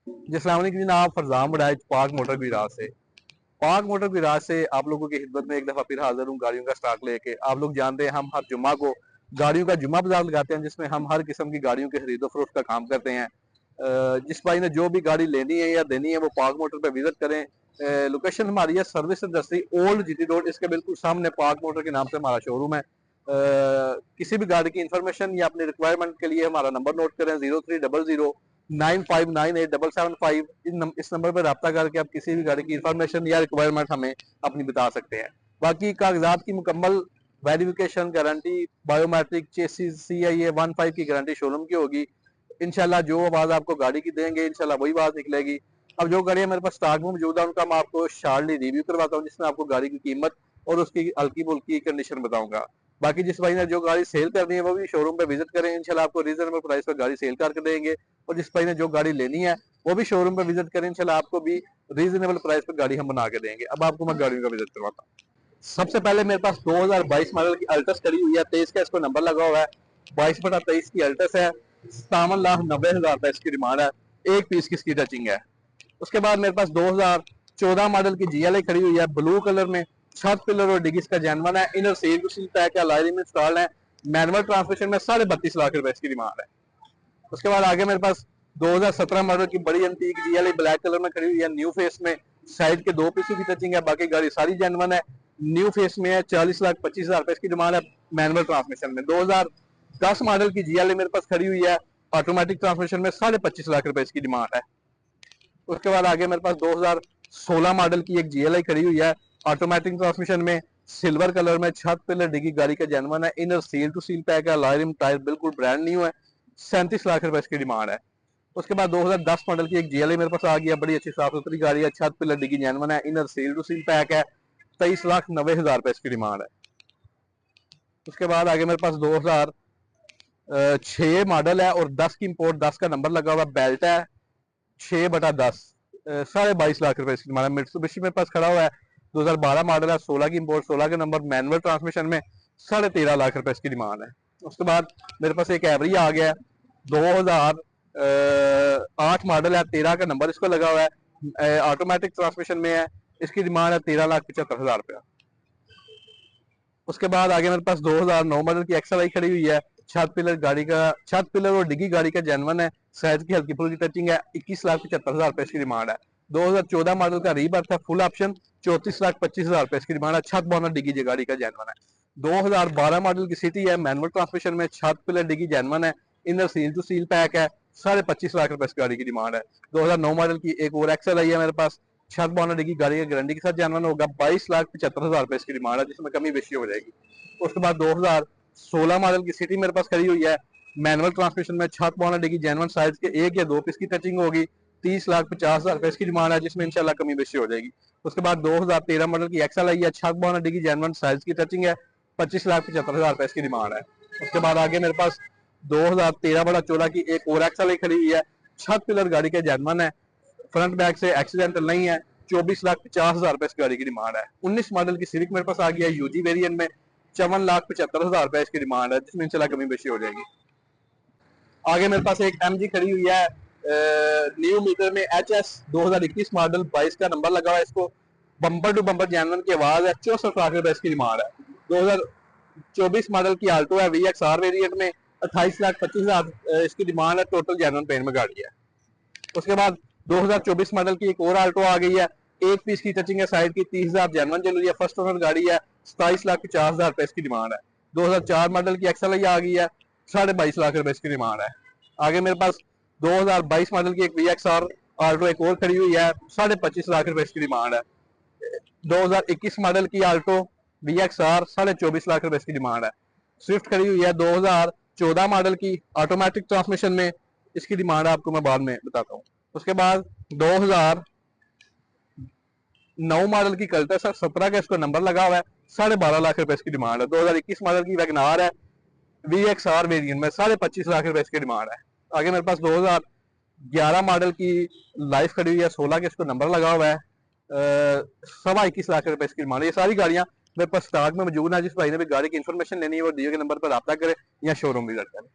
अस्सलाम वालेकुम जनाब, फरजान बड़ाइच पाक मोटर गैराज से। पाक मोटर गैराज से आप लोगों की खिदमत में एक दफ़ा फिर हाजिर हूँ गाड़ियों का स्टॉक लेके। आप लोग जानते हैं हम हर जुम्मा को गाड़ियों का जुम्मा बाजार लगाते हैं, जिसमें हम हर किस्म की गाड़ियों के खरीदो फरोख्त का काम करते हैं। जिस भाई ने जो भी गाड़ी लेनी है या देनी है वो पाक मोटर पर विजिट करें। लोकेशन हमारी है service industry old GT road, इसके बिल्कुल सामने पाक मोटर के नाम से हमारा शोरूम है। किसी भी गाड़ी की इंफॉर्मेशन या अपनी रिक्वायरमेंट के लिए हमारा नंबर नोट करें, 0300 9598 775। इस नंबर पर रब्ता करके आप किसी भी गाड़ी की इंफॉर्मेशन या रिक्वायरमेंट हमें अपनी बता सकते हैं। बाकी कागजात की मुकम्मल verification, guarantee, biometric, chassis, CIA 15 की गारंटी शोरूम की होगी। इंशाल्लाह जो आवाज़ आपको गाड़ी की देंगे इंशाल्लाह वही आवाज़ निकलेगी। अब जो गाड़ियाँ मेरे पास स्टॉक में मौजूद है उनका मैं आपको शार्टली रिव्यू करवाता हूँ, जिसमें आपको गाड़ी की कीमत और उसकी हल्की फुल्की कंडीशन बताऊंगा। बाकी जिस भाई ने जो गाड़ी सेल करनी है वो भी शोरूम पे विजिट करें, इंशाल्लाह आपको रीजनेबल प्राइस पर गाड़ी सेल करके देंगे। और जिस भाई ने जो गाड़ी लेनी है वो भी शोरूम पे विजिट करें, इंशाल्लाह आपको भी रीजनेबल प्राइस पर गाड़ी हम बना के देंगे। अब आपको मैं गाड़ियों का विजिट करवाता हूँ। सबसे पहले मेरे पास 2022 मॉडल की अल्टस खड़ी हुई है, 23 का इसको नंबर लगा हुआ है। 22/23 की अल्टस है। 57,90,000 रुपए इसकी डिमांड है। एक पीस की इसकी टचिंग है। उसके बाद मेरे पास 2014 मॉडल की GLA खड़ी हुई है ब्लू कलर में। छत पिलर और डिगी इसका जेनवन है। इनर सील पैक है, लाइनिंग इंस्टॉल है। मैनुअल ट्रांसमिशन में 32.5 लाख रुपए इसकी डिमांड है। उसके बाद आगे मेरे पास 2017 मॉडल की बड़ी एंटीक GLA ब्लैक कलर में खड़ी हुई है, न्यू फेस में। साइड के 2 पीसी की टचिंग है, बाकी गाड़ी सारी जेनवन है। न्यू फेस में है, 40,25,000 रुपए इसकी डिमांड है। मैनुअल ट्रांसमिशन में 2010 मॉडल की GLA मेरे पास खड़ी हुई है, ऑटोमेटिक ट्रांसमिशन में 25.5 लाख रुपए इसकी डिमांड है। उसके बाद आगे मेरे पास 2016 मॉडल की एक GLI खड़ी हुई है, ऑटोमेटिक ट्रांसमिशन में, सिल्वर कलर में। छत पिलर डिगी गाड़ी का जेनवन है। Inner seal to seal pack है, लाइरिम टायर बिल्कुल ब्रांड न्यू है। 37 लाख रुपए इसकी डिमांड है। उसके बाद 2010 मॉडल की एक GLI मेरे पास आ गई है, बड़ी अच्छी साफ सुथरी गाड़ी है, छत पिलर डिगी जेनवन है, inner seal to seal pack है। 23,90,000 रुपए इसकी डिमांड है। उसके बाद आगे मेरे पास 2006 मॉडल है और 10 की इंपोर्ट, 10 का नंबर लगा हुआ, बेल्ट है, 6/10, 22.5 लाख रुपए इसकी डिमांड है। मिट्सुबिशी मेरे पास खड़ा हुआ है, 2012 मॉडल है, 16 की इंपोर्ट, 16 के नंबर, मैनुअल ट्रांसमिशन में, 13.5 लाख रुपए इसकी डिमांड है। उसके बाद मेरे पास एक एवरी आ गया है, 2008 मॉडल है, 13 का नंबर इसको लगा हुआ है, ऑटोमेटिक ट्रांसमिशन में है। इसकी डिमांड है 13,75,000 रुपया। उसके बाद आगे मेरे पास 2009 मॉडल की XLI खड़ी हुई है। छत पिलर और डिगी गाड़ी का जेनवन है। साइज की हल्की फुल्की टचिंग है। 21,75,000 रुपए इसकी डिमांड है। 2014 मॉडल का रीबर्थ है, फुल ऑप्शन, 34,25,000 रुपए इसकी डिमांड है। छत बोनट डिगी जी गाड़ी का जेनवन है। 2012 मॉडल की सिटी है, मैनुअल ट्रांसमिशन में, छत पिलर डिगी जेनवन है, inner seal to seal pack है। 25.5 लाख रुपए इस गाड़ी की डिमांड है। 2009 मॉडल की एक और XLI है मेरे पास, छत बोनट की गाड़ी की गारंटी के साथ जानवन होगा। 22,75,000 रुपए इसकी डिमांड है, जिसमें कमी बेशी हो जाएगी। उसके बाद 2016 मॉडल की सिटी मेरे पास खड़ी हुई है, मैनुअल ट्रांसमिशन में, छत बोनट की जेनवन साइज के 1 या 2 पीस की टचिंग होगी। 30,50,000 रुपए इसकी डिमांड है, जिसमें इंशाल्लाह कमी बेशी हो जाएगी। उसके बाद 2013 मॉडल की XLI है, छत बोनट की जेनवन साइज की टचिंग है। 25,75,000 रुपए इसकी डिमांड है। उसके बाद आगे मेरे पास 2013/14 की एक और XLI खड़ी हुई है, छत पिलर गाड़ी के जेनवन है, फ्रंट बैक से एक्सीडेंटल नहीं है। 24,50,000 रुपए इस गाड़ी की डिमांड है। 19 मॉडल की सिविक मेरे पास आ गया है, UG वेरिएंट में, 54,75,000 रुपए इसकी डिमांड है, जिसमें इंशाल्लाह कमी बेशी हो जाएगी। आगे मेरे पास एक MG खड़ी हुई है, न्यू मीटर में, HS 2021 मॉडल, 22 का नंबर लगा हुआ है इसको। बम्पर टू बम्पर जैनवन की आवाज है। 64 लाख रुपए इसकी डिमांड है। 2024 मॉडल की आल्टो है, VXR वेरिएंट में, 28,25,000 इसकी डिमांड है। टोटल जैनवन पेन में गाड़ी है। उसके बाद 2024 मॉडल की एक और आल्टो आ गई है, एक पीस की टचिंग है, साइड की, 30,000 जेनवन चल रही है, फर्स्ट ओनर गाड़ी है। 27,50,000 रुपए इसकी डिमांड है। 2004 मॉडल की XLI आ गई है, 22.5 लाख रुपए इसकी डिमांड है। आगे मेरे पास 2022 मॉडल की एक VXR आल्टो एक और खड़ी हुई है, 25.5 लाख रुपए इसकी डिमांड है। 2021 मॉडल की आल्टो VXR 24.5 लाख रुपए इसकी डिमांड है। स्विफ्ट खड़ी हुई है 2014 मॉडल की, ऑटोमेटिक ट्रांसमिशन में। इसकी डिमांड आपको मैं बाद में बताता हूँ। उसके बाद 2009 मॉडल की कल्टस है, 17 का इसको नंबर लगा हुआ है, 12.5 लाख रुपए इसकी डिमांड है। 2021 मॉडल की वैगनार है, VXR वेरिएंट में, 25.5 लाख रुपए इसकी डिमांड है। आगे मेरे पास 2011 मॉडल की लाइफ खड़ी हुई है, 16 के इसको नंबर लगा हुआ है, 21.25 लाख रुपए इसकी डिमांड है। ये सारी गाड़ियां मेरे पास स्टॉक में मौजूद है। जिस भाई ने भी गाड़ी की इन्फॉर्मेशन लेनी है वो दिए गए नंबर पर रब्ता करे या शोरूम विजिट करें।